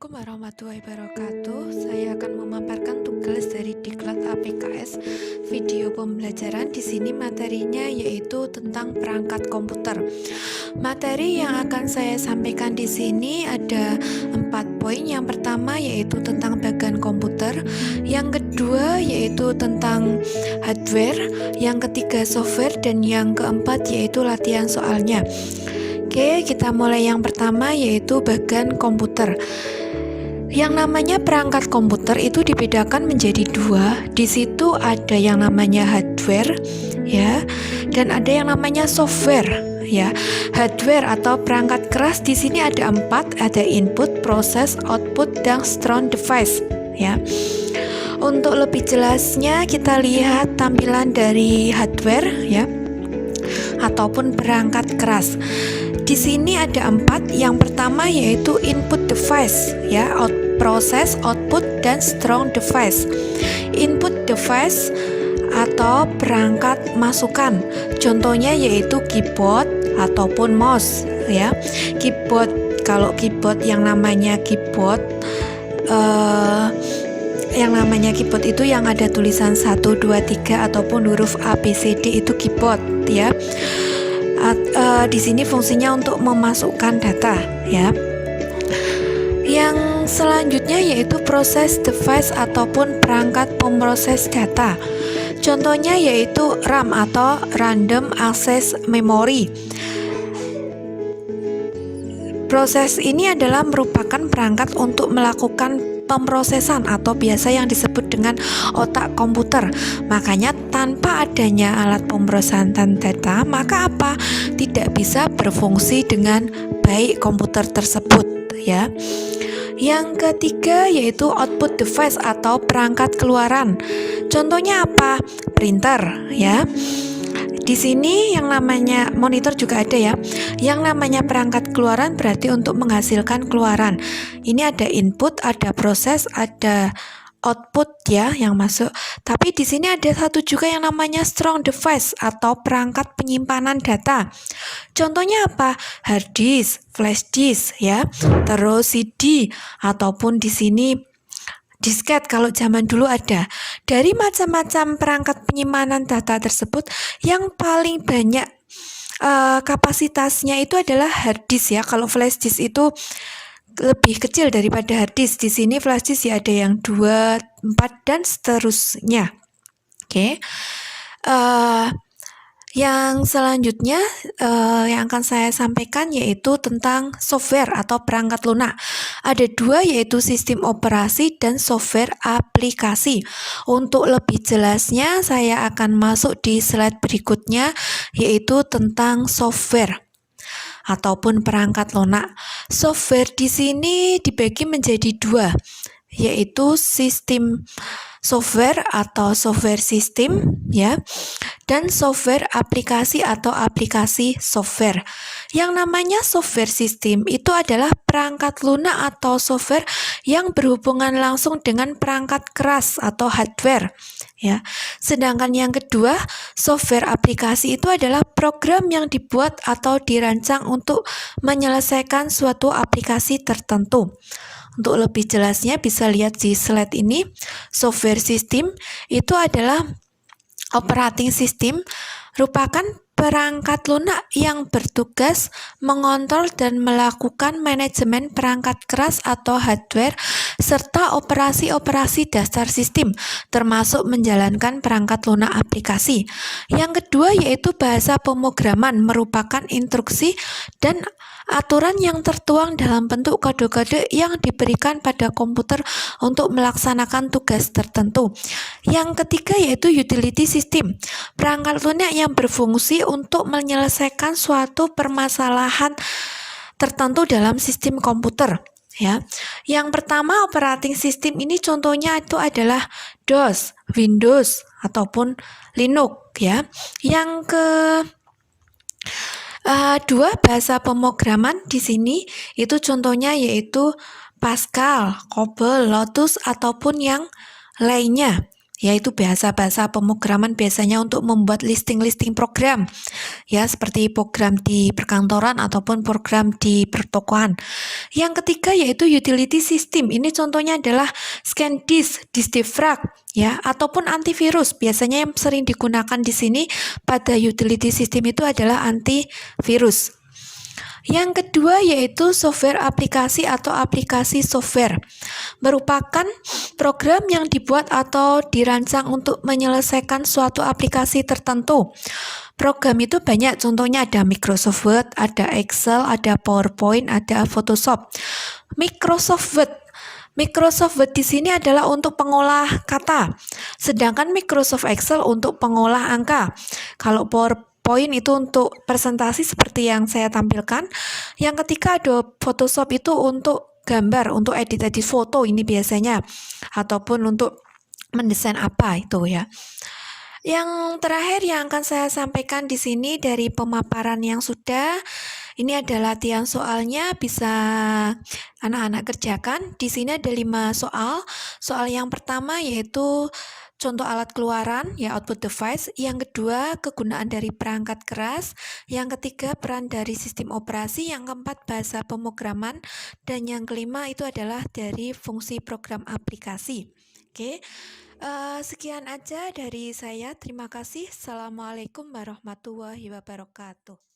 Assalamualaikum warahmatullahi wabarakatuh. Saya akan memaparkan tugas dari Diklat APKS video pembelajaran. Di sini materinya yaitu tentang perangkat komputer. Materi yang akan saya sampaikan di sini ada 4 poin. Yang pertama yaitu tentang bagian komputer, yang kedua yaitu tentang hardware, yang ketiga software, dan yang keempat yaitu latihan soalnya. Oke, kita mulai yang pertama yaitu bagian komputer. Yang namanya perangkat komputer itu dibedakan menjadi dua. Di situ ada yang namanya hardware, ya, dan ada yang namanya software, ya. Hardware atau perangkat keras di sini ada 4, ada input, proses, output, dan strong device, ya. Untuk lebih jelasnya kita lihat tampilan dari hardware, ya, ataupun perangkat keras. Di sini ada 4. Yang pertama yaitu input device, ya, proses, output, dan strong device. Input device atau perangkat masukan. Contohnya yaitu keyboard ataupun mouse, ya. Keyboard, kalau keyboard yang namanya keyboard itu yang ada tulisan 1, 2, 3 ataupun huruf A, B, C, D itu keyboard, ya. Di sini fungsinya untuk memasukkan data, ya. Yang selanjutnya yaitu proses device ataupun perangkat pemroses data. Contohnya yaitu RAM atau Random Access Memory. Proses ini adalah merupakan perangkat untuk melakukan pemrosesan atau biasa yang disebut dengan otak komputer. Makanya tanpa adanya alat pemrosesan data, maka apa? Tidak bisa berfungsi dengan baik komputer tersebut, ya. Yang ketiga yaitu output device atau perangkat keluaran. Contohnya apa? Printer, ya. Di sini yang namanya monitor juga ada, ya. Yang namanya perangkat keluaran berarti untuk menghasilkan keluaran. Ini ada input, ada proses, ada output, ya, yang masuk. Tapi di sini ada satu juga yang namanya strong device atau perangkat penyimpanan data. Contohnya apa? Hard disk, flash disk, ya. Terus CD ataupun di sini disket kalau zaman dulu ada. Dari macam-macam perangkat penyimpanan data tersebut, yang paling banyak kapasitasnya itu adalah hard disk, ya. Kalau flash disk itu lebih kecil daripada hard disk. Di sini flash disk ya ada yang 2, 4 dan seterusnya. Oke. Yang selanjutnya yang akan saya sampaikan yaitu tentang software atau perangkat lunak. Ada 2 yaitu sistem operasi dan software aplikasi. Untuk lebih jelasnya saya akan masuk di slide berikutnya yaitu tentang software ataupun perangkat lunak. Software di sini dibagi menjadi 2 yaitu sistem software atau software system, ya, dan software aplikasi atau aplikasi software. Yang namanya software system itu adalah perangkat lunak atau software yang berhubungan langsung dengan perangkat keras atau hardware, ya. Sedangkan yang kedua, software aplikasi itu adalah program yang dibuat atau dirancang untuk menyelesaikan suatu aplikasi tertentu. Untuk lebih jelasnya bisa lihat di slide ini. Software system itu adalah operating system, merupakan perangkat lunak yang bertugas mengontrol dan melakukan manajemen perangkat keras atau hardware serta operasi-operasi dasar sistem, termasuk menjalankan perangkat lunak aplikasi. Yang kedua yaitu bahasa pemrograman, merupakan instruksi dan aturan yang tertuang dalam bentuk kode-kode yang diberikan pada komputer untuk melaksanakan tugas tertentu. Yang ketiga yaitu utility system, perangkat lunak yang berfungsi untuk menyelesaikan suatu permasalahan tertentu dalam sistem komputer, ya. Yang pertama operating system ini contohnya itu adalah DOS, Windows ataupun Linux, ya. Yang kedua bahasa pemrograman di sini itu contohnya yaitu Pascal, COBOL, Lotus ataupun yang lainnya, yaitu bahasa-bahasa pemrograman biasanya untuk membuat listing-listing program, ya seperti program di perkantoran ataupun program di pertokoan. Yang ketiga yaitu utility system. Ini contohnya adalah ScanDisk, DiskDefrag, ya, ataupun antivirus. Biasanya yang sering digunakan di sini pada utility system itu adalah antivirus. Yang kedua yaitu software aplikasi atau aplikasi software. Merupakan program yang dibuat atau dirancang untuk menyelesaikan suatu aplikasi tertentu. Program itu banyak, contohnya ada Microsoft Word, ada Excel, ada PowerPoint, ada Photoshop. Microsoft Word di sini adalah untuk pengolah kata, sedangkan Microsoft Excel untuk pengolah angka. Kalau PowerPoint itu untuk presentasi seperti yang saya tampilkan. Yang ketiga ada Photoshop itu untuk gambar, untuk edit-edit foto ini biasanya, ataupun untuk mendesain apa itu ya. Yang terakhir yang akan saya sampaikan di sini dari pemaparan yang sudah, ini adalah latihan soalnya, bisa anak-anak kerjakan. Di sini ada 5 soal. Soal yang pertama yaitu contoh alat keluaran, ya output device. Yang kedua, kegunaan dari perangkat keras. Yang ketiga, peran dari sistem operasi. Yang keempat, bahasa pemrograman. Dan yang kelima itu adalah dari fungsi program aplikasi. Oke. Sekian aja dari saya. Terima kasih. Assalamualaikum warahmatullahi wabarakatuh.